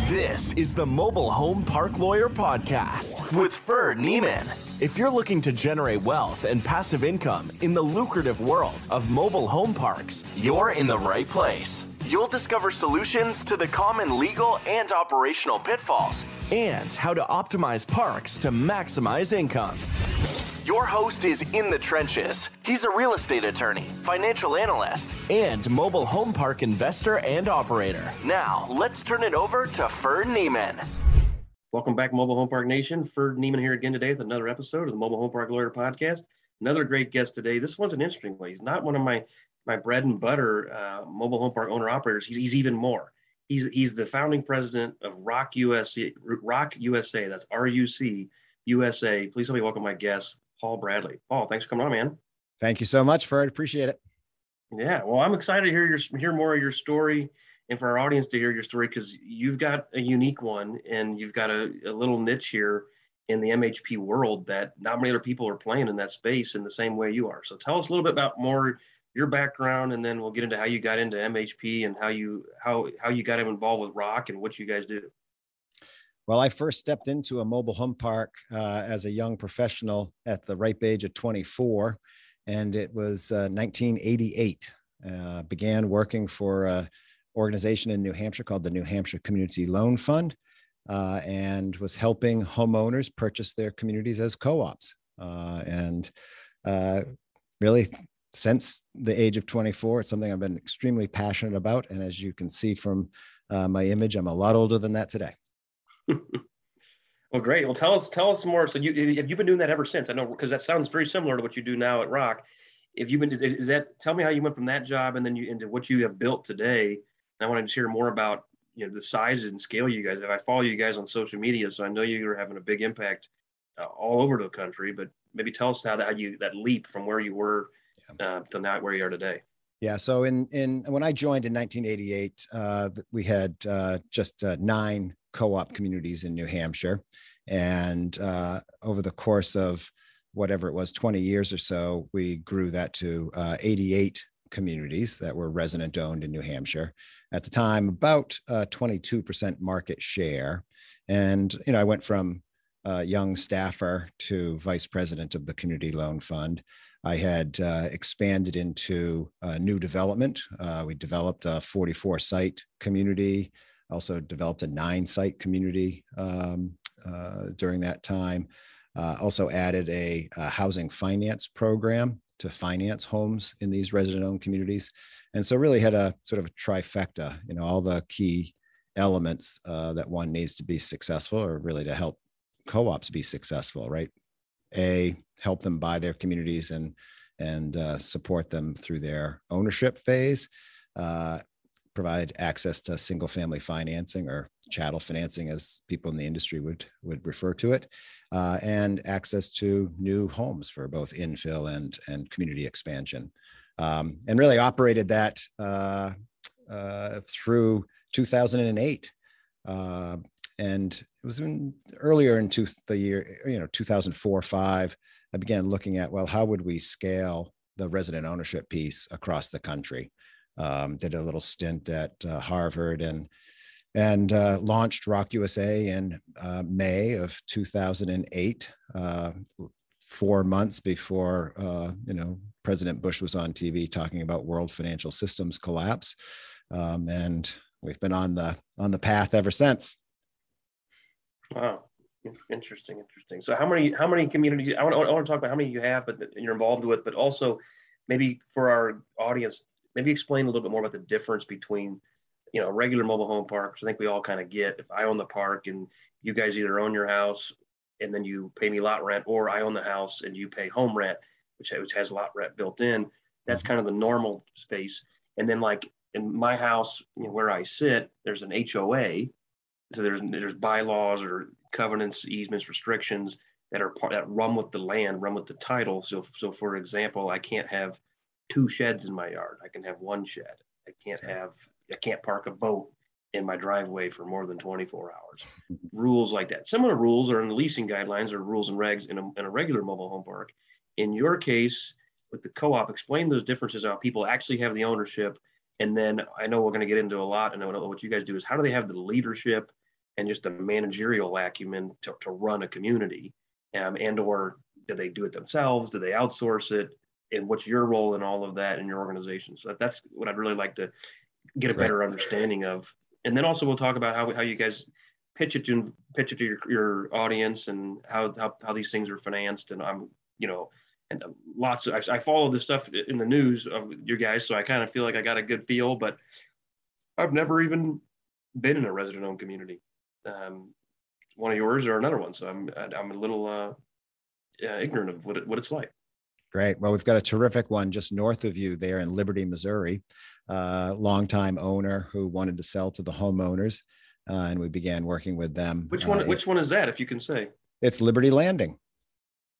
This is the Mobile Home Park Lawyer Podcast with Ferd Neiman. If you're looking to generate wealth and passive income in the lucrative world of mobile home parks, you're in the right place. You'll discover solutions to the common legal and operational pitfalls and how to optimize parks to maximize income. Your host is in the trenches. He's a real estate attorney, financial analyst, and mobile home park investor and operator. Now, let's turn it over to Ferd Neiman. Welcome back, Mobile Home Park Nation. Ferd Neiman here again today with another episode of the Mobile Home Park Lawyer Podcast. Another great guest today. This one's an interesting one. He's not one of my bread and butter mobile home park owner operators. He's even more. He's the founding president of ROC USA. ROC USA. That's RUC USA. Please help me welcome my guest, Paul Bradley. Paul, thanks for coming on, man. Thank you so much, Ferd. Appreciate it. Yeah, well, I'm excited to hear more of your story, and for our audience to hear your story, because you've got a unique one, and you've got a little niche here in the MHP world that not many other people are playing in that space in the same way you are. So tell us a little bit about more your background, and then we'll get into how you got into MHP and how you got involved with ROC and what you guys do. Well, I first stepped into a mobile home park as a young professional at the ripe age of 24, and it was 1988. Began working for an organization in New Hampshire called the New Hampshire Community Loan Fund, and was helping homeowners purchase their communities as co-ops. Really, since the age of 24, it's something I've been extremely passionate about. And as you can see from my image, I'm a lot older than that today. Well, great. Well, tell us more. So have you been doing that ever since? I know, because that sounds very similar to what you do now at ROC. Tell me how you went from that job and then into what you have built today. And I want to hear more about, the size and scale you guys have. I follow you guys on social media, so I know you're having a big impact all over the country, but maybe tell us how that leap from where you were to now where you are today. Yeah. So when I joined in 1988, we had just 9 co-op communities in New Hampshire. And over the course of whatever it was, 20 years or so, we grew that to 88 communities that were resident owned in New Hampshire. At the time, about 22% market share. And, I went from young staffer to vice president of the Community Loan Fund. I had expanded into new development. We developed a 44-site community, also developed a 9-site community during that time. Also added a housing finance program to finance homes in these resident-owned communities. And so really had a sort of a trifecta, all the key elements that one needs to be successful, or really to help co-ops be successful, right? Help them buy their communities and support them through their ownership phase, provide access to single family financing, or chattel financing as people in the industry would refer to it, and access to new homes for both infill and community expansion. And really operated that through 2008. And it was earlier in the year, 2004-05, I began looking at, well, how would we scale the resident ownership piece across the country? Did a little stint at Harvard and launched ROC USA in May of 2008, 4 months before, President Bush was on TV talking about world financial systems collapse. And we've been on the path ever since. Wow. Interesting. So how many communities, I want to talk about how many you have, but that you're involved with, but also maybe for our audience, maybe explain a little bit more about the difference between, regular mobile home parks. I think we all kind of get, if I own the park and you guys either own your house and then you pay me lot rent, or I own the house and you pay home rent, which has lot rent built in. That's kind of the normal space. And then like in my house, where I sit, there's an HOA. So there's bylaws or covenants, easements, restrictions that run with the land, run with the title. So for example, I can't have 2 sheds in my yard. I can have 1 shed. I can't park a boat in my driveway for more than 24 hours. Rules like that. Similar rules are in the leasing guidelines or rules and regs in a regular mobile home park. In your case, with the co-op, explain those differences, how people actually have the ownership. And then I know we're going to get into a lot, and I know what you guys do is how do they have the leadership and just the managerial acumen to run a community, and or do they do it themselves? Do they outsource it? And what's your role in all of that in your organization? So that's what I'd really like to get a better understanding of. And then also we'll talk about how you guys pitch it to your audience, and how these things are financed. And I follow this stuff in the news of you guys, so I kind of feel like I got a good feel, but I've never even been in a resident-owned community, one of yours or another one. So I'm a little ignorant of what it's like. Great. Well, we've got a terrific one just north of you there in Liberty, Missouri. Longtime owner who wanted to sell to the homeowners, and we began working with them. Which one is that, if you can say? It's Liberty Landing.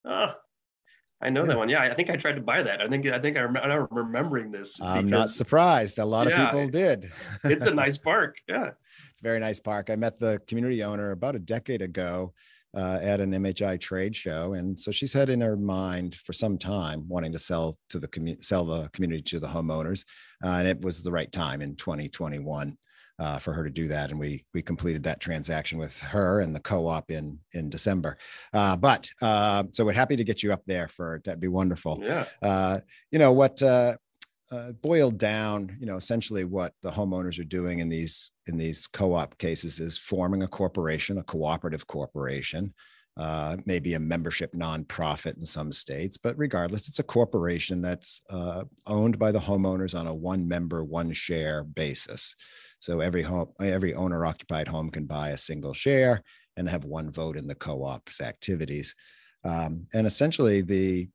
I know that one. Yeah, I think I tried to buy that. I think I'm remembering this. I'm not surprised. A lot of people did. It's a nice park. Yeah, it's a very nice park. I met the community owner about a decade ago at an MHI trade show, and so she's had in her mind for some time wanting to sell the community to the homeowners, and it was the right time in 2021 for her to do that, and we completed that transaction with her and the co-op in December. So we're happy to get you up there that'd be wonderful. Yeah. What boiled down, essentially what the homeowners are doing in these co-op cases is forming a corporation, a cooperative corporation, maybe a membership nonprofit in some states, but regardless, it's a corporation that's owned by the homeowners on a one member, one share basis. So every owner occupied home can buy a single share and have one vote in the co-op's activities. And essentially the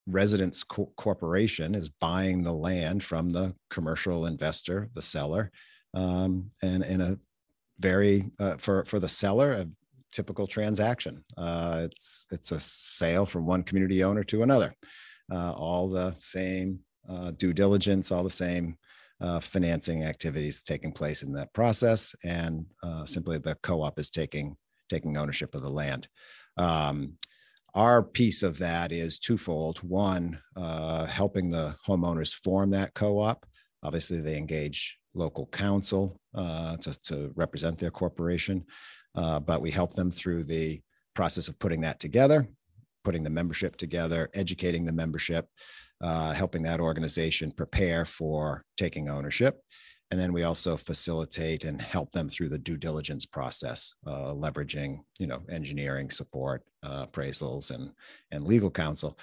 residence corporation is buying the land from the commercial investor, the seller, and in a very, for the seller, a typical transaction. It's a sale from one community owner to another. All the same due diligence, all the same financing activities taking place in that process, and simply the co-op is taking ownership of the land. Our piece of that is twofold. One, helping the homeowners form that co-op. Obviously, they engage local counsel to represent their corporation, but we help them through the process of putting that together, putting the membership together, educating the membership, helping that organization prepare for taking ownership. And then we also facilitate and help them through the due diligence process, leveraging, engineering support, appraisals, and legal counsel.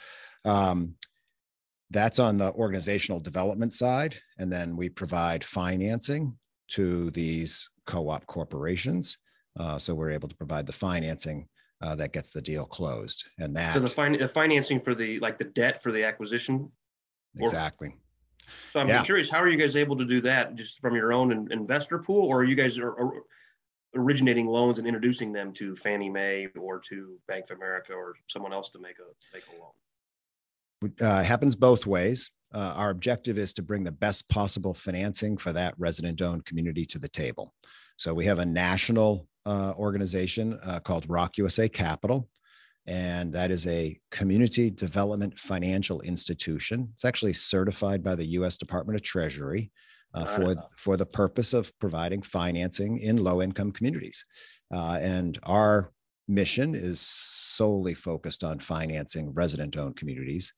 That's on the organizational development side. And then we provide financing to these co-op corporations. So we're able to provide the financing that gets the deal closed. And that, so the financing for the debt for the acquisition. Exactly. So I'm curious, how are you guys able to do that? Just from your own investor pool, or are you guys originating loans and introducing them to Fannie Mae or to Bank of America or someone else to make a loan? Happens both ways. Our objective is to bring the best possible financing for that resident-owned community to the table. So we have a national organization called ROC USA Capital, and that is a community development financial institution. It's actually certified by the U.S. Department of Treasury for the purpose of providing financing in low-income communities. And our mission is solely focused on financing resident-owned communities.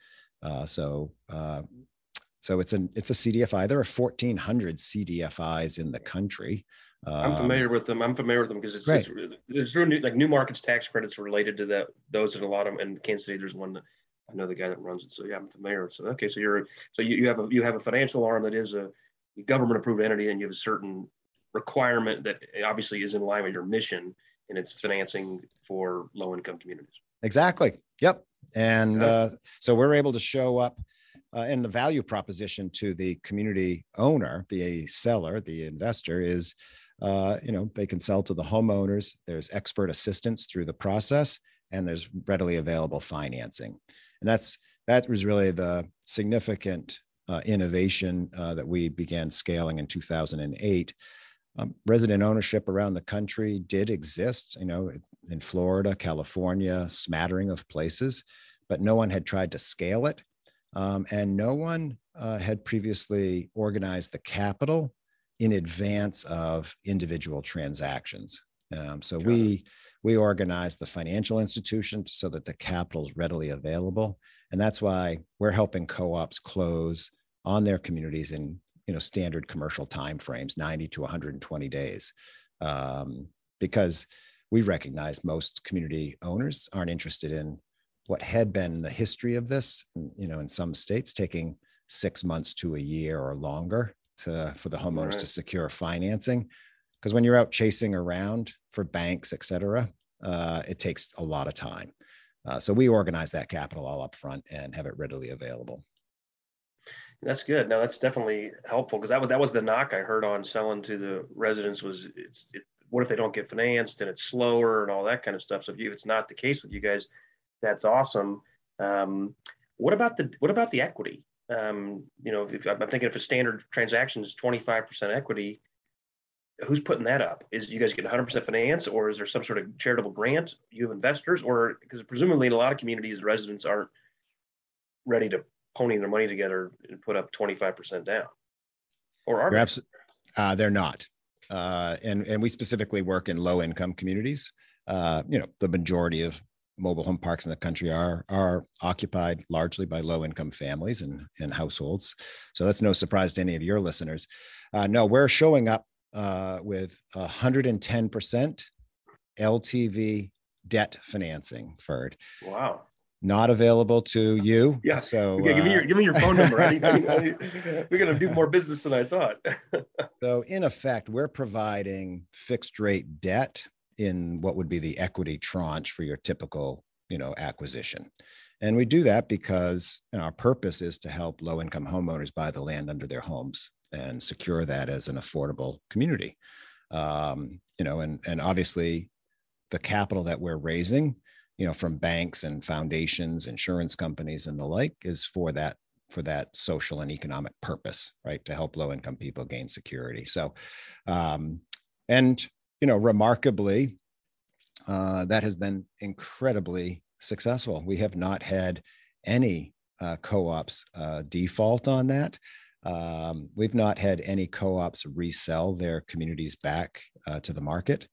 So it's a CDFI. There are 1,400 CDFIs in the country. I'm familiar with them. Because it's through new markets tax credits related to those, and a lot of them in Kansas City. There's one that I know the guy that runs it. So yeah, I'm familiar. So okay, so you have a financial arm that is a government approved entity, and you have a certain requirement that obviously is in line with your mission, and it's financing for low income communities. Exactly. Yep. And so we're able to show up. And the value proposition to the community owner, the seller, the investor is, they can sell to the homeowners. There's expert assistance through the process, and there's readily available financing. And that was really the significant innovation that we began scaling in 2008. Resident ownership around the country did exist, in Florida, California, smattering of places, but no one had tried to scale it. And no one had previously organized the capital in advance of individual transactions. So Got it. we organize the financial institutions so that the capital is readily available. And that's why we're helping co-ops close on their communities in standard commercial timeframes, 90 to 120 days. Because we recognize most community owners aren't interested in what had been the history of this, in some states taking 6 months to a year or longer for the homeowners Right. to secure financing. Because when you're out chasing around for banks, et cetera, it takes a lot of time. So we organize that capital all up front and have it readily available. That's good. No, that's definitely helpful, because that was the knock I heard on selling to the residents was what if they don't get financed and it's slower and all that kind of stuff. So if it's not the case with you guys, that's awesome. What about the equity? If I'm thinking if a standard transaction is 25% equity, who's putting that up? Is you guys get 100% finance, or is there some sort of charitable grant? You have investors, or because presumably in a lot of communities, residents aren't ready to pony their money together and put up 25% down, or are they? They're not. And we specifically work in low income communities. The majority of mobile home parks in the country are occupied largely by low income families and households. So that's no surprise to any of your listeners. No, we're showing up with 110% LTV debt financing, Ferd. Wow. Not available to you. Yeah. So okay, give me your phone number. We're going to do more business than I thought. So in effect, we're providing fixed rate debt in what would be the equity tranche for your typical, acquisition. And we do that because our purpose is to help low income homeowners buy the land under their homes and secure that as an affordable community. And obviously the capital that we're raising, from banks and foundations, insurance companies and the like, is for that social and economic purpose, right? To help low income people gain security. So, remarkably, that has been incredibly successful. We have not had any co-ops default on that. We've not had any co-ops resell their communities back to the market.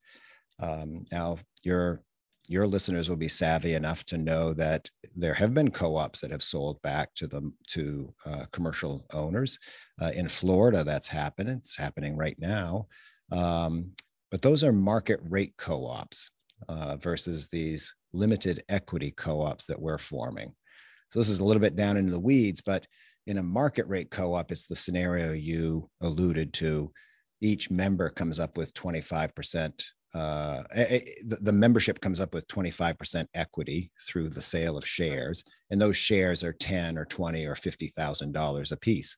Now, your listeners will be savvy enough to know that there have been co-ops that have sold back to commercial owners. In Florida, that's happening. It's happening right now. But those are market rate co-ops versus these limited equity co-ops that we're forming. So this is a little bit down into the weeds, but in a market rate co-op, it's the scenario you alluded to. Each member comes up with 25%. The membership comes up with 25% equity through the sale of shares, and those shares are $10 or $20 or $50,000 a piece.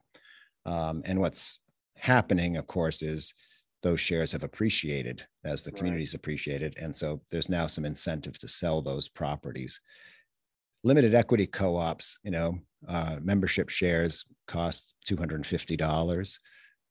And what's happening, of course, is those shares have appreciated as the community's appreciated, and so there's now some incentive to sell those properties. Limited equity co-ops, membership shares cost $250,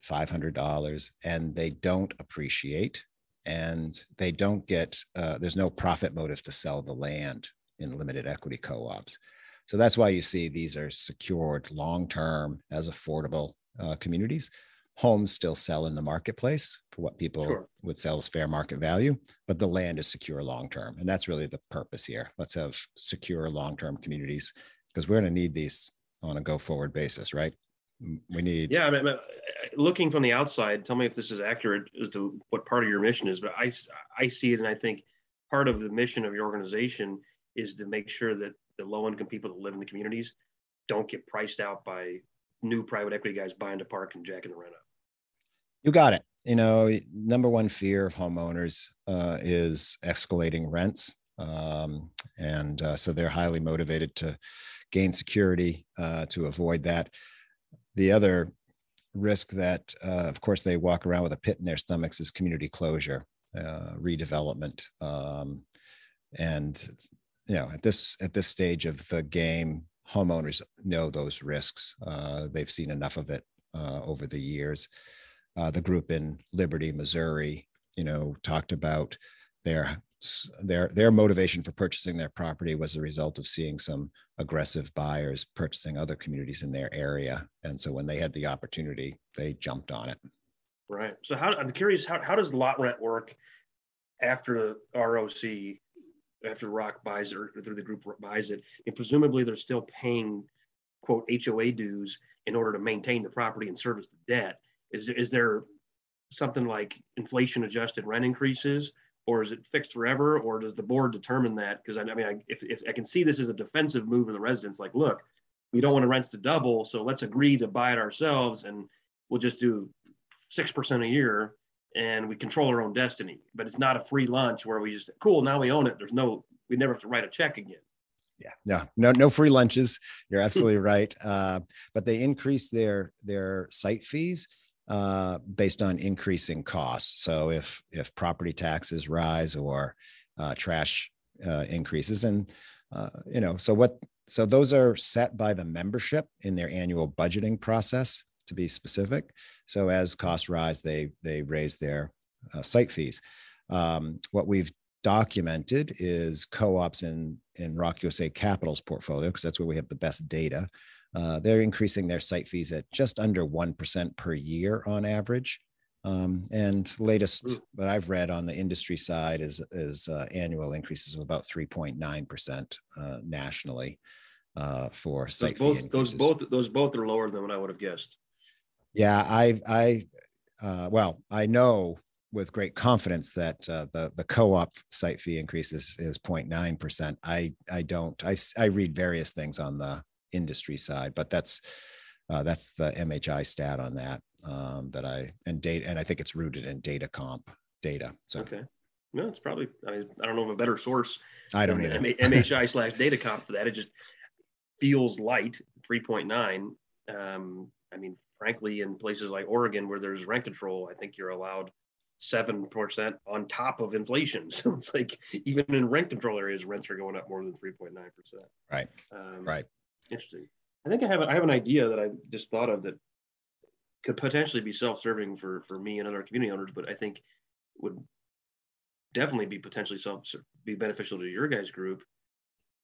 $500, and they don't appreciate. And they don't get, there's no profit motive to sell the land in limited equity co-ops. So that's why you see these are secured long-term as affordable communities. Homes still sell in the marketplace for what people would sell as fair market value, but the land is secure long-term. And that's really the purpose here. Let's have secure long-term communities, because we're going to need these on a go-forward basis, right? We need. Yeah, I mean, looking from the outside, tell me if this is accurate as to what part of your mission is, but I see it, and I think part of the mission of your organization is to make sure that the low-income people that live in the communities don't get priced out by new private equity guys buying the park and jacking the rent up. You got it. Number one fear of homeowners is escalating rents. So they're highly motivated to gain security to avoid that. The other risk that, of course, they walk around with a pit in their stomachs is community closure, redevelopment. At this stage of the game, homeowners know those risks. They've seen enough of it over the years. The group in Liberty, Missouri, talked about their motivation for purchasing their property was a result of seeing some aggressive buyers purchasing other communities in their area. And so when they had the opportunity, they jumped on it. Right. So I'm curious, how does lot rent work after the ROC, after ROC buys it or through the group buys it? And presumably they're still paying, quote, HOA dues in order to maintain the property and service the debt. Is there something like inflation adjusted rent increases, or is it fixed forever, or does the board determine that? Because if I can see this as a defensive move of the residents, like, look, we don't want the rents to double, so let's agree to buy it ourselves, and we'll just do 6% a year, and we control our own destiny. But it's not a free lunch where we just, cool, now we own it. We never have to write a check again. Yeah, no free lunches. You're absolutely right. But they increase their site fees based on increasing costs. So if property taxes rise or trash increases, and so those are set by the membership in their annual budgeting process, to be specific. So as costs rise, they raise their site fees. What we've documented is co-ops in ROC USA Capital's portfolio, because that's where we have the best data. They're increasing their site fees at just under 1% per year on average. And latest that I've read on the industry side is annual increases of about 3.9% nationally for site fee increases. Those both are lower than what I would have guessed. Yeah, I know with great confidence that the co-op site fee increase is 0.9%. I read various things on the industry side, but that's the MHI stat on that and I think it's rooted in data comp data. So okay, no, it's probably, I don't know of a better source. I don't either. MHI/data comp for that. It just feels light, 3.9. Frankly, in places like Oregon where there's rent control, I think you're allowed 7% on top of inflation. So it's like even in rent control areas, rents are going up more than 3.9%. Right. Right. Interesting. I think I have an idea that I just thought of that could potentially be self-serving for me and other community owners, but I think would definitely be potentially be beneficial to your guys' group.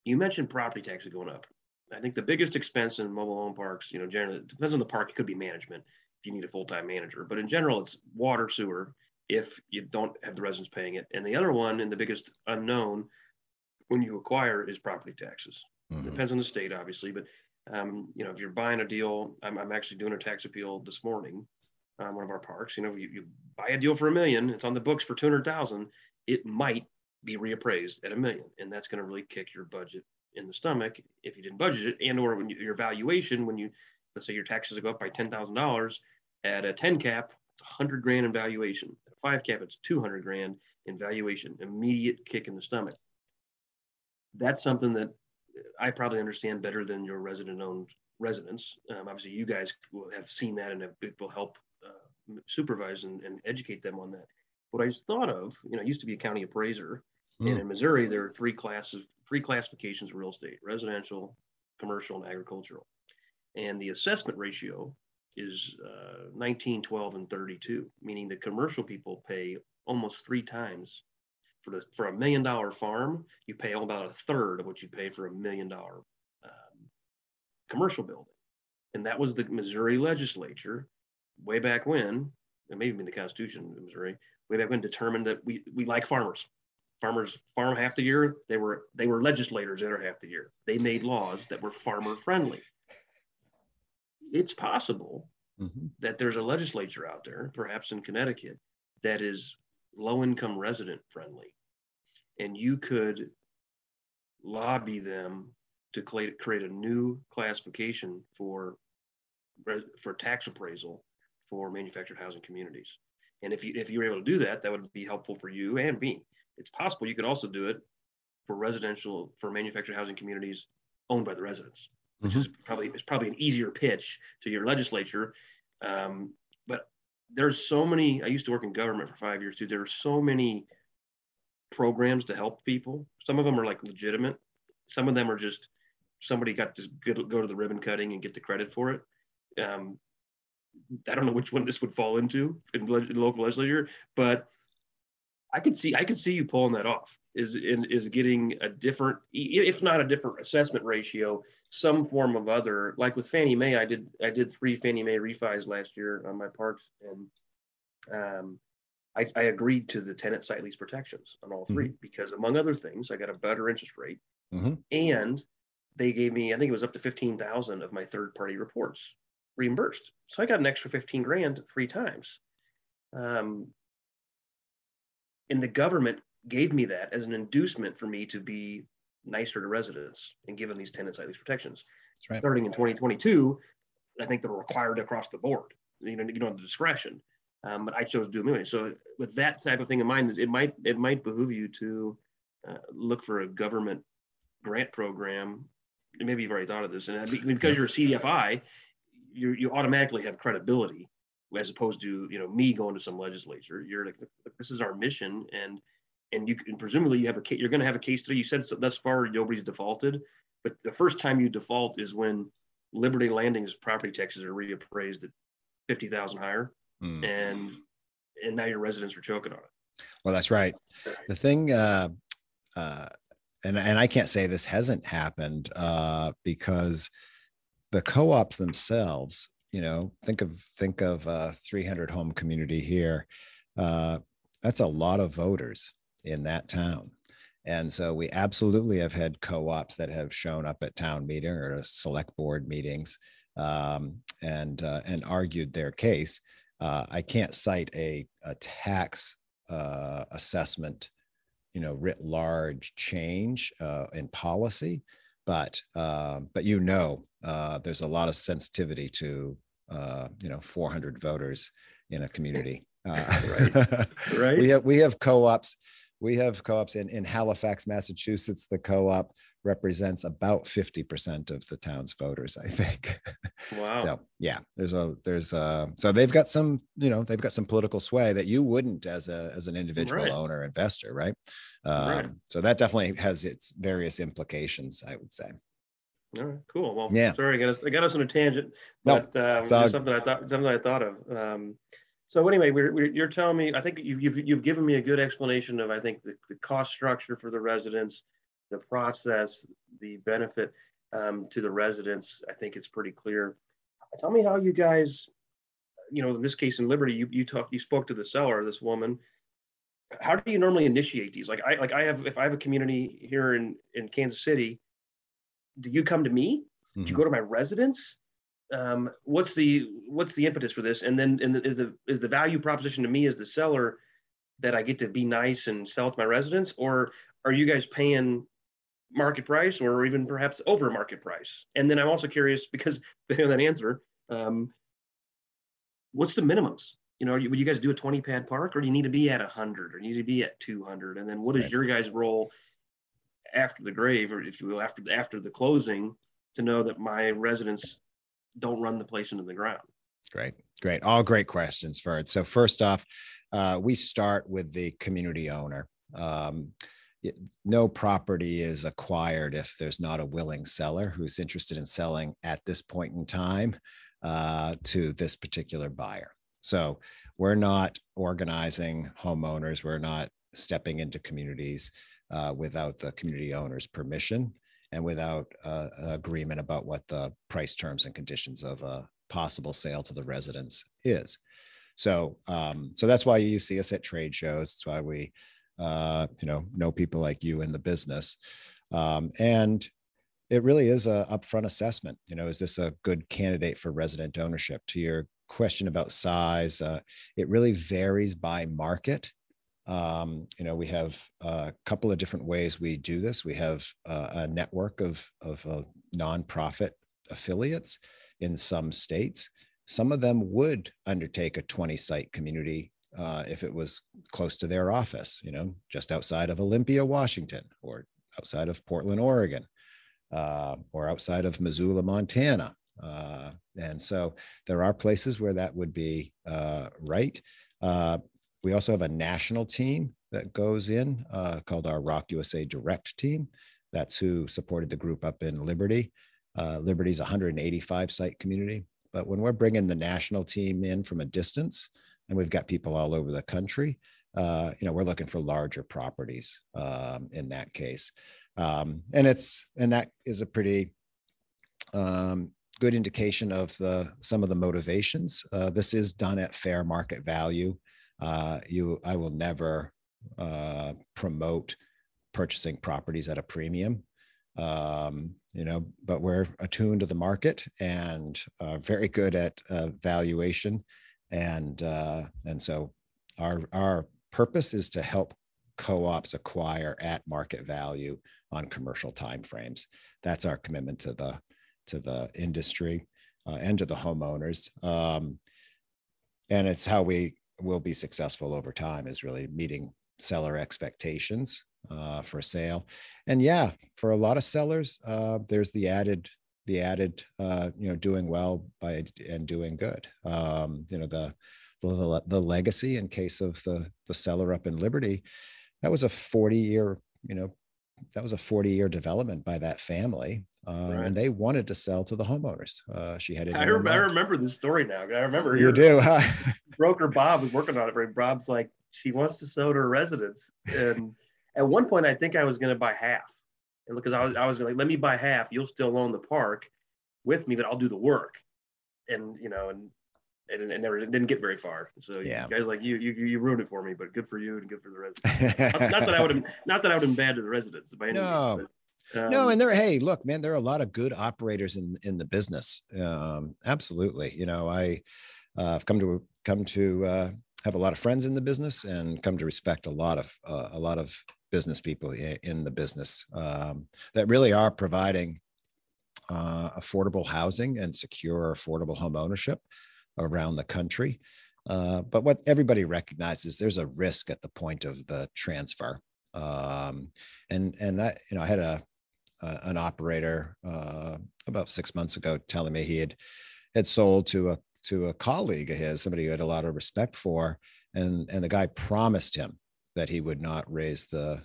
You mentioned property taxes going up. I think the biggest expense in mobile home parks, generally, it depends on the park. It could be management if you need a full-time manager, but in general, it's water, sewer, if you don't have the residents paying it. And the other one, and the biggest unknown when you acquire, is property taxes. Mm-hmm. It depends on the state, obviously, but if you're buying a deal, I'm actually doing a tax appeal this morning on one of our parks. You buy a deal for $1 million, it's on the books for 200,000, it might be reappraised at $1 million, and that's going to really kick your budget in the stomach if you didn't budget it, and or when your valuation, let's say your taxes go up by $10,000 at a 10 cap, it's $100,000 in valuation. At a 5 cap, it's $200,000 in valuation. Immediate kick in the stomach. That's something that I probably understand better than your resident-owned residents. Obviously, you guys will have seen that and will help supervise and educate them on that. What I just thought of, I used to be a county appraiser, and in Missouri, there are three classifications of real estate: residential, commercial, and agricultural. And the assessment ratio is 19, 12, and 32, meaning the commercial people pay almost 3 times. For $1 million farm, you pay about a third of what you pay for $1 million commercial building. And that was the Missouri legislature way back when, and maybe in the Constitution of Missouri, way back when, determined that we like farmers. Farmers farm half the year. They were legislators the other half the year. They made laws that were farmer friendly. It's possible that there's a legislature out there, perhaps in Connecticut, that is low-income resident friendly, and you could lobby them to create a new classification for tax appraisal for manufactured housing communities. And if you were able to do that, that would be helpful for you and me. It's possible you could also do it for manufactured housing communities owned by the residents, which is probably an easier pitch to your legislature. But there's so many, I used to work in government for 5 years too. There are so many programs to help people. Some of them are like legitimate. Some of them are just somebody got to go to the ribbon cutting and get the credit for it. I don't know which one this would fall into in the local legislature, but I could see you pulling that off. Is getting a different, if not a different assessment ratio, some form of other, like with Fannie Mae. I did 3 Fannie Mae refis last year on my parks, and I agreed to the tenant site lease protections on all three because, among other things, I got a better interest rate, and they gave me, I think it was up to 15,000 of my third-party reports reimbursed. So I got an extra 15 grand 3 times. And the government gave me that as an inducement for me to be nicer to residents and give them these tenant site lease protections. That's right. Starting in 2022, I think they're required across the board. You don't have the discretion, but I chose to do them anyway. So with that type of thing in mind, it might behoove you to look for a government grant program. And maybe you've already thought of this, and because you're a CDFI, you automatically have credibility, as opposed to me going to some legislature. You're like, this is our mission, and presumably you're going to have a case study. You said thus far nobody's defaulted, but the first time you default is when Liberty Landing's property taxes are reappraised at 50,000 higher, and now your residents are choking on it. Well, that's right. The thing, and I can't say this hasn't happened because the co-ops themselves, think of a 300 home community here. That's a lot of voters in that town. And so we absolutely have had co-ops that have shown up at town meeting or select board meetings and argued their case. I can't cite a tax assessment, writ large change in policy, but there's a lot of sensitivity to 400 voters in a community. Right. We have co-ops. We have co-ops in Halifax, Massachusetts. The co-op represents about 50% of the town's voters, I think. Wow. So yeah, so they've got some political sway that you wouldn't as an individual owner investor, right? So that definitely has its various implications, I would say. All right, cool. Well, yeah. Sorry, I got us on a tangent, but something I thought of. So anyway, you're telling me, I think you've given me a good explanation of, I think, the cost structure for the residents, the process, the benefit to the residents. I think it's pretty clear. Tell me how you guys, in this case in Liberty, you spoke to the seller, this woman. How do you normally initiate these? If I have a community here in Kansas City, do you come to me? Do you go to my residents? What's the impetus for this? And then is the value proposition to me as the seller that I get to be nice and sell it to my residents, or are you guys paying market price or even perhaps over market price? And then I'm also curious, because depending on that answer, what's the minimums? Would you guys do a 20 pad park, or do you need to be at 100, or you need to be at 200? And then what is your guys' role after the grave, or if you will, after the closing, to know that my residents don't run the place into the ground? Great. All great questions, Ferd. So first off, we start with the community owner. No property is acquired if there's not a willing seller who's interested in selling at this point in time to this particular buyer. So we're not organizing homeowners. We're not stepping into communities without the community owner's permission and without agreement about what the price, terms, and conditions of a possible sale to the residents is. So that's why you see us at trade shows. That's why we know people like you in the business. And it really is a upfront assessment. Is this a good candidate for resident ownership? To your question about size, it really varies by market. We have a couple of different ways we do this. We have a network of nonprofit affiliates in some states. Some of them would undertake a 20-site community if it was close to their office, just outside of Olympia, Washington, or outside of Portland, Oregon, or outside of Missoula, Montana. And so there are places where that would be right. We also have a national team that goes in called our ROC USA Direct team. That's who supported the group up in Liberty. Liberty's a 185-site community. But when we're bringing the national team in from a distance, and we've got people all over the country, we're looking for larger properties in that case. And that is a pretty good indication of some of the motivations. This is done at fair market value. I will never promote purchasing properties at a premium. But we're attuned to the market and very good at valuation. And so our purpose is to help co-ops acquire at market value on commercial timeframes. That's our commitment to the industry and to the homeowners. And it's how we will be successful over time, is really meeting seller expectations for sale. And yeah, for a lot of sellers, there's the added doing well by and doing good. The legacy, in case of the seller up in Liberty, that was a 40-year development by that family. Right. And they wanted to sell to the homeowners. She had it. I remember this story now. I remember you do. Broker Bob was working on it. Right? Bob's like, she wants to sell to her residents, and at one point I think I was going to buy half, and because I was going to let me buy half, you'll still own the park with me, but I'll do the work, and it never didn't get very far. So yeah. You guys like you ruined it for me, but good for you and good for the residents. not that I would have been bad to the residents by any means. No, and hey, look, man, there are a lot of good operators in the business. Absolutely. I've come to have a lot of friends in the business and come to respect a lot of business people in the business that really are providing affordable housing and secure, affordable home ownership around the country. But what everybody recognizes, there's a risk at the point of the transfer. And I had an operator about 6 months ago telling me he had sold to a colleague of his, somebody who had a lot of respect for, and the guy promised him that he would not raise the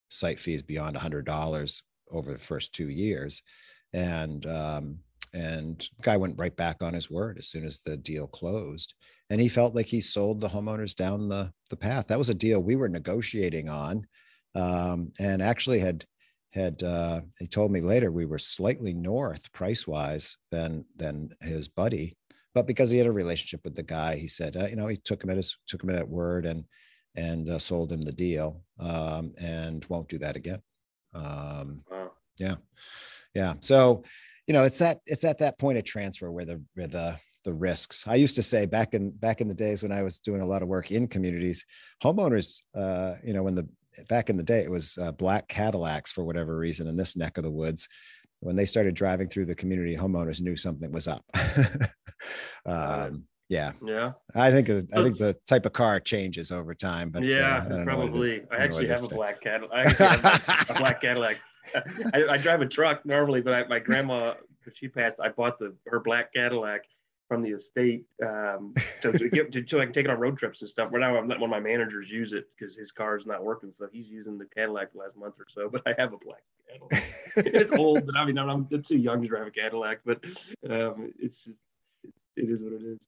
site fees beyond $100 over the first 2 years. And guy went right back on his word as soon as the deal closed. And he felt like he sold the homeowners down the path. That was a deal we were negotiating on. And actually he told me later, we were slightly north price-wise than his buddy. But because he had a relationship with the guy, he said, he took him at word and sold him the deal, and won't do that again. Wow. Yeah. So, it's at that point of transfer where the risks. I used to say back in the days when I was doing a lot of work in communities, homeowners, back in the day, it was black Cadillacs for whatever reason in this neck of the woods. When they started driving through the community, homeowners knew something was up. Yeah. I think the type of car changes over time, but probably. I actually have a black Cadillac. A black Cadillac. I drive a truck normally, but my grandma, when she passed, I bought her black Cadillac from the estate so I can take it on road trips and stuff. Right now, I'm letting one of my managers use it because his car's not working, so he's using the Cadillac the last month or so. But I have a black Cadillac. It's old, but I'm too young to drive a Cadillac. But it's just it is what it is.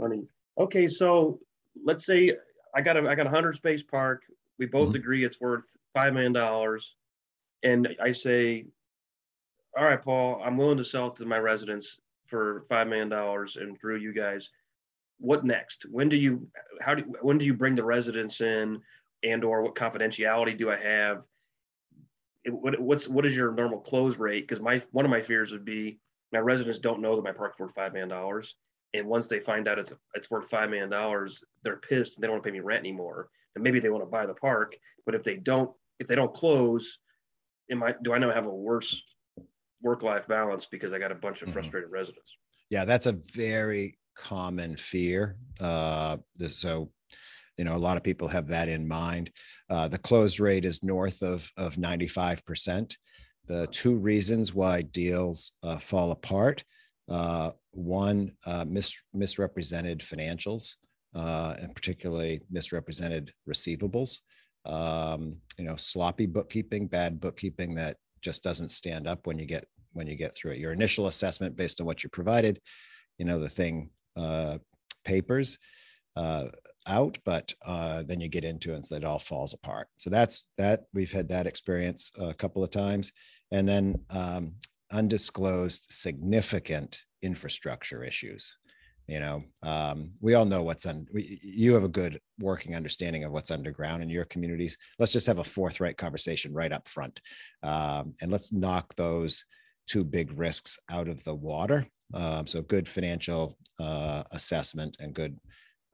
Funny. Okay, so let's say I got a 100-space park. We both agree it's worth $5 million, and I say, all right, Paul, I'm willing to sell it to my residents for $5 million and through you guys. What next? When do you bring the residents in, and or what confidentiality do I have? What is your normal close rate? Because one of my fears would be my residents don't know that my park's worth $5 million, and once they find out it's worth $5 million, they're pissed and they don't want to pay me rent anymore. And maybe they want to buy the park, but if they don't close, do I now have a worse work-life balance because I got a bunch of frustrated residents? Yeah, that's a very common fear. So, a lot of people have that in mind. The close rate is north of 95%. The two reasons why deals fall apart: one, misrepresented financials, and particularly misrepresented receivables. Sloppy bookkeeping, bad bookkeeping that just doesn't stand up when you get through it. Your initial assessment based on what you provided, the thing papers out, but then you get into it and so it all falls apart. So we've had that experience a couple of times. And then undisclosed significant infrastructure issues. We all know you have a good working understanding of what's underground in your communities. Let's just have a forthright conversation right up front. And let's knock those two big risks out of the water. So good financial assessment and good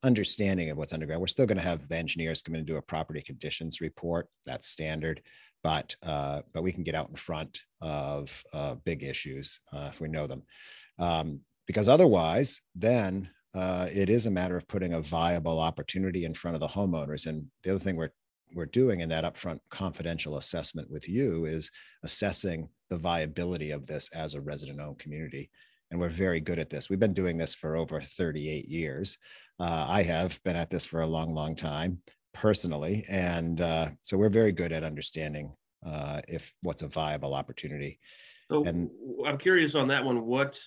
understanding of what's underground. We're still going to have the engineers come in and do a property conditions report. That's standard, but we can get out in front of big issues if we know them. Because otherwise, then it is a matter of putting a viable opportunity in front of the homeowners. And the other thing we're doing in that upfront confidential assessment with you is assessing the viability of this as a resident-owned community. And we're very good at this. We've been doing this for over 38 years. I have been at this for a long, long time personally. And so we're very good at understanding if what's a viable opportunity. So and I'm curious on that one, what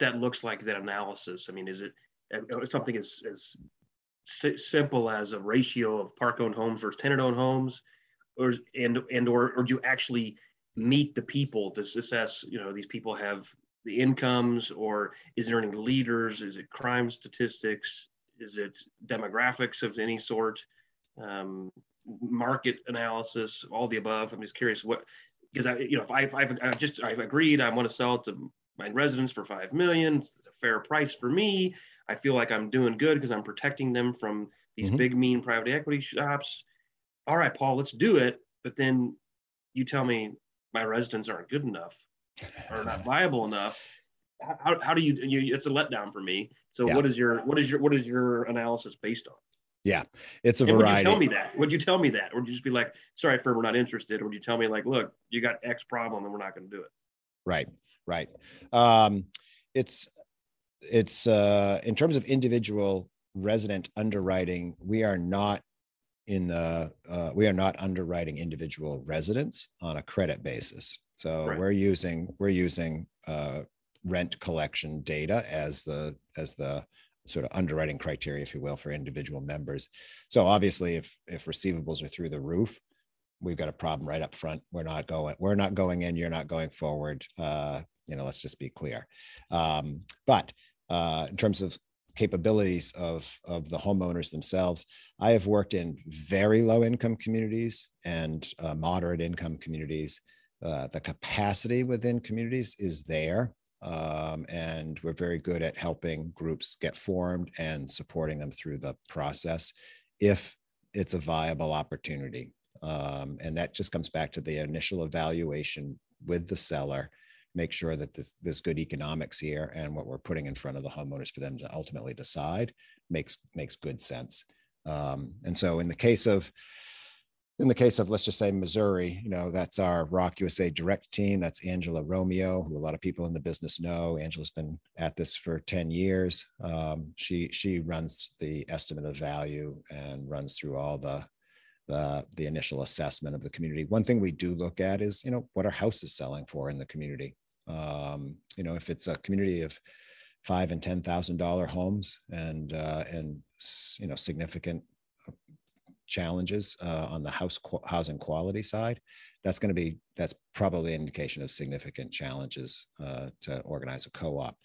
that looks like, that analysis. I mean, is it something as simple as a ratio of park-owned homes versus tenant-owned homes, or do you actually meet the people to assess, these people have the incomes, or is there any leaders? Is it crime statistics? Is it demographics of any sort? Market analysis, all the above? I'm just curious because I've agreed I want to sell it to my residents for $5 million. It's a fair price for me. I feel like I'm doing good because I'm protecting them from these big, mean private equity shops. All right, Paul, let's do it. But then you tell me my residents aren't good enough or not viable enough. How do you it's a letdown for me. So yeah. What is your analysis based on? Yeah, it's a variety. Would you tell me that? Would you tell me that? Or would you just be like, sorry, we're not interested? Or would you tell me like, look, you got X problem and we're not going to do it? Right. It's in terms of individual resident underwriting, we are not underwriting individual residents on a credit basis. So right. we're using rent collection data as the sort of underwriting criteria, if you will, for individual members. So obviously if receivables are through the roof, we've got a problem right up front. We're not going in, you're not going forward. Let's just be clear. But in terms of capabilities of the homeowners themselves, I have worked in very low income communities and moderate income communities. The capacity within communities is there. And we're very good at helping groups get formed and supporting them through the process if it's a viable opportunity. And that just comes back to the initial evaluation with the seller, make sure that there's good economics here, and what we're putting in front of the homeowners for them to ultimately decide makes good sense. And so in the case of, let's just say Missouri, that's our ROC USA direct team. That's Angela Romeo, who a lot of people in the business know. Angela's been at this for 10 years. She runs the estimate of value and runs through all the initial assessment of the community. One thing we do look at is, what are houses selling for in the community? If it's a community of $5,000 and $10,000 homes and significant challenges on the housing quality side, that's probably an indication of significant challenges to organize a co-op.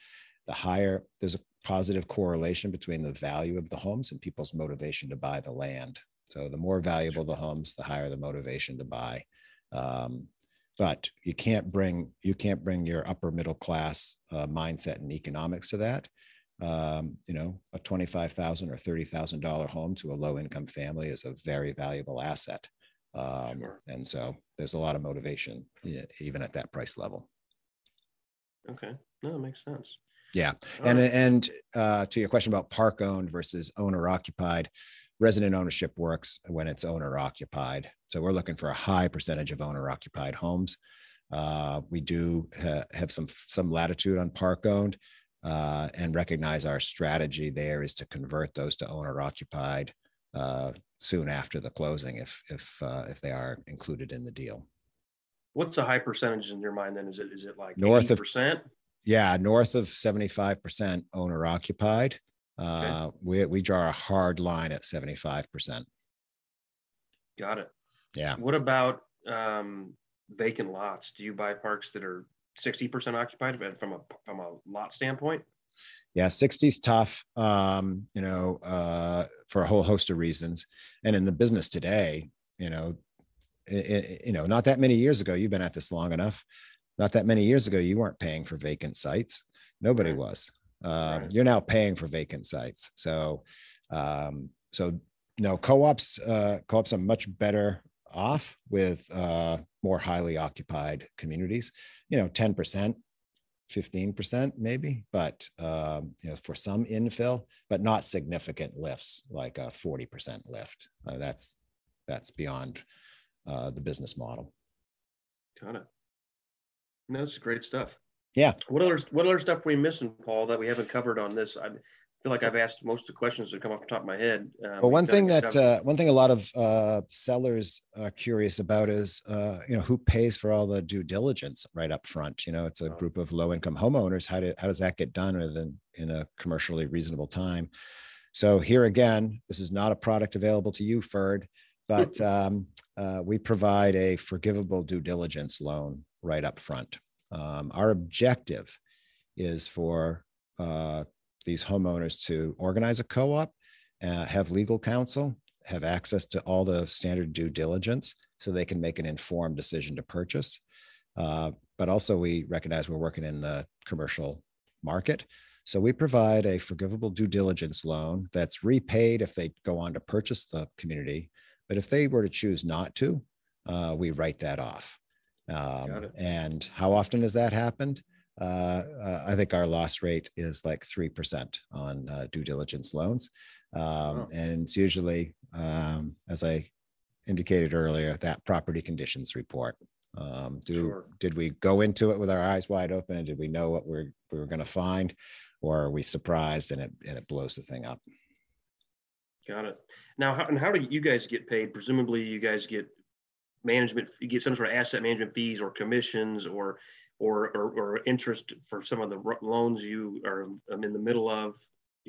There's a positive correlation between the value of the homes and people's motivation to buy the land. So the more valuable the homes, the higher the motivation to buy. But you can't bring your upper middle class mindset and economics to that. A $25,000 or $30,000 home to a low income family is a very valuable asset. Sure. And so there's a lot of motivation even at that price level. Okay, no, that makes sense. Yeah, and to your question about park owned versus owner occupied, resident ownership works when it's owner occupied. So we're looking for a high percentage of owner occupied homes. We do have some latitude on park owned. And recognize our strategy there is to convert those to owner occupied soon after the closing, if they are included in the deal. What's a high percentage in your mind then? Is it like north 80%? North of 75% owner occupied. Okay. We draw a hard line at 75%. Got it. Yeah. What about vacant lots? Do you buy parks that are 60% occupied from a lot standpoint? Yeah, 60's tough, for a whole host of reasons. And in the business today, not that many years ago, you've been at this long enough. Not that many years ago, you weren't paying for vacant sites. Nobody Right. was. Right. You're now paying for vacant sites. No, co-ops are much better off with more highly occupied communities. 10%. 15% maybe, but for some infill, but not significant lifts like a 40% lift. That's beyond the business model. Got it. No, that's great stuff. Yeah. What other stuff are we missing, Paul, that we haven't covered on this? I feel like I've asked most of the questions that come off the top of my head. Well, one thing a lot of sellers are curious about is, who pays for all the due diligence right up front. It's a group of low-income homeowners. How does that get done in a commercially reasonable time? So here again, this is not a product available to you, Ferd, but we provide a forgivable due diligence loan right up front. Our objective is for these homeowners to organize a co-op, have legal counsel, have access to all the standard due diligence so they can make an informed decision to purchase. But also we recognize we're working in the commercial market. So we provide a forgivable due diligence loan that's repaid if they go on to purchase the community. But if they were to choose not to, we write that off. And how often has that happened? I think our loss rate is like 3% on due diligence loans. And it's usually, as I indicated earlier, that property conditions report. Did we go into it with our eyes wide open, and did we know what we were going to find, or are we surprised and it blows the thing up? Got it. Now, how do you guys get paid? Presumably you guys get management, you get some sort of asset management fees or commissions or interest for some of the loans you are in the middle of,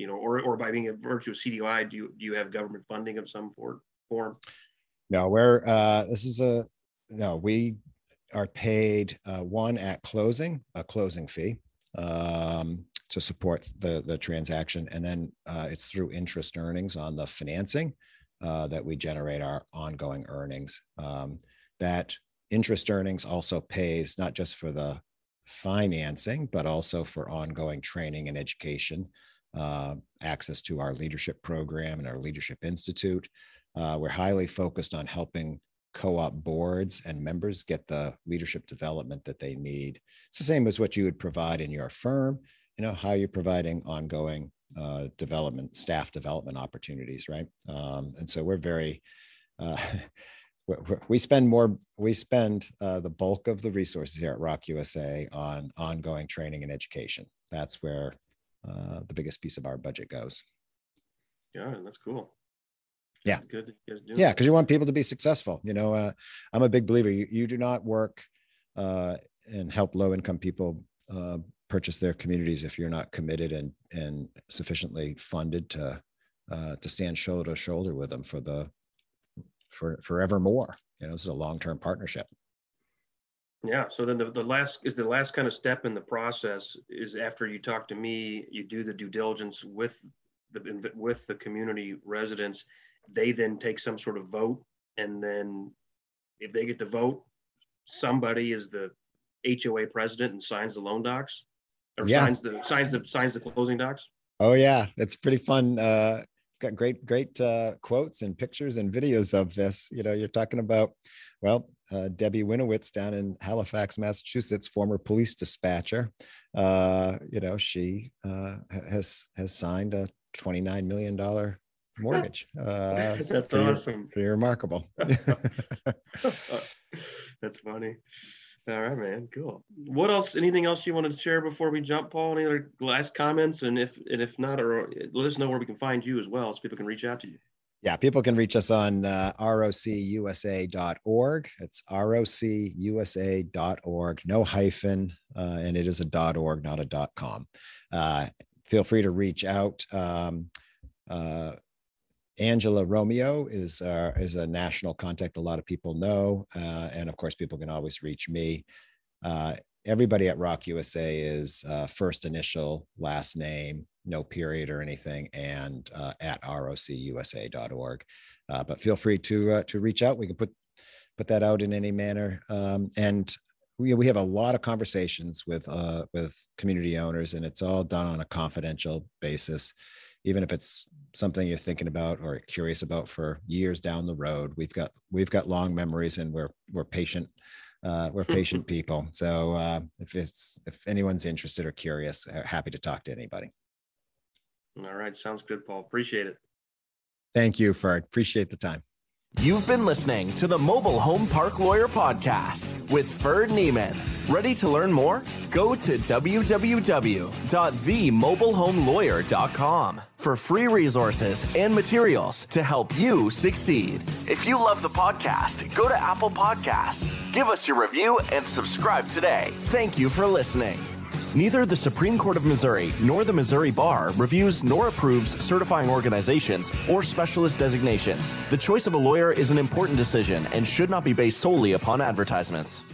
or by being a virtue of CDI, do you have government funding of some form? No, we are paid one at closing, a closing fee to support the transaction. And then it's through interest earnings on the financing that we generate our ongoing earnings. That interest earnings also pays not just for the financing, but also for ongoing training and education, access to our leadership program and our leadership institute. We're highly focused on helping co-op boards and members get the leadership development that they need. It's the same as what you would provide in your firm, how you're providing ongoing staff development opportunities, right? And so we're very, we spend the bulk of the resources here at ROC USA on ongoing training and education. That's where the biggest piece of our budget goes. Yeah, that's cool. Yeah. That's good. Yeah, because you want people to be successful. I'm a big believer. You do not work and help low-income people purchase their communities if you're not committed and sufficiently funded to stand shoulder to shoulder with them for forevermore. This is a long-term partnership. Yeah. So then the last kind of step in the process is after you talk to me, you do the due diligence with the community residents. They then take some sort of vote, and then if they get to vote, somebody is the HOA president and signs the loan docs, or signs the closing docs. Oh yeah, it's pretty fun. Got great quotes and pictures and videos of this. You're talking about, Debbie Winowitz down in Halifax, Massachusetts, former police dispatcher. She has signed a $29 million mortgage. That's awesome. Pretty remarkable. That's funny. All right, man. Cool. What else? Anything else you wanted to share before we jump, Paul? Any other last comments? And if not, or let us know where we can find you as well, so people can reach out to you. Yeah, people can reach us on rocusa.org. It's rocusa.org, no hyphen, and it is a .org, not a .com. Feel free to reach out. Angela Romeo is a national contact a lot of people know. And of course, people can always reach me. Everybody at ROC USA is first initial, last name, no period or anything, and at rocusa.org. But feel free to reach out. We can put that out in any manner. And we have a lot of conversations with community owners, and it's all done on a confidential basis. Even if it's something you're thinking about or curious about for years down the road, we've got long memories, and we're patient. We're patient people. So if anyone's interested or curious, happy to talk to anybody. All right. Sounds good, Paul. Appreciate it. Thank you, Ferd. Appreciate the time. You've been listening to the Mobile Home Park Lawyer Podcast with Ferd Neiman. Ready to learn more? Go to www.themobilehomelawyer.com for free resources and materials to help you succeed. If you love the podcast, go to Apple Podcasts, give us your review, and subscribe today. Thank you for listening. Neither the Supreme Court of Missouri nor the Missouri Bar reviews nor approves certifying organizations or specialist designations. The choice of a lawyer is an important decision and should not be based solely upon advertisements.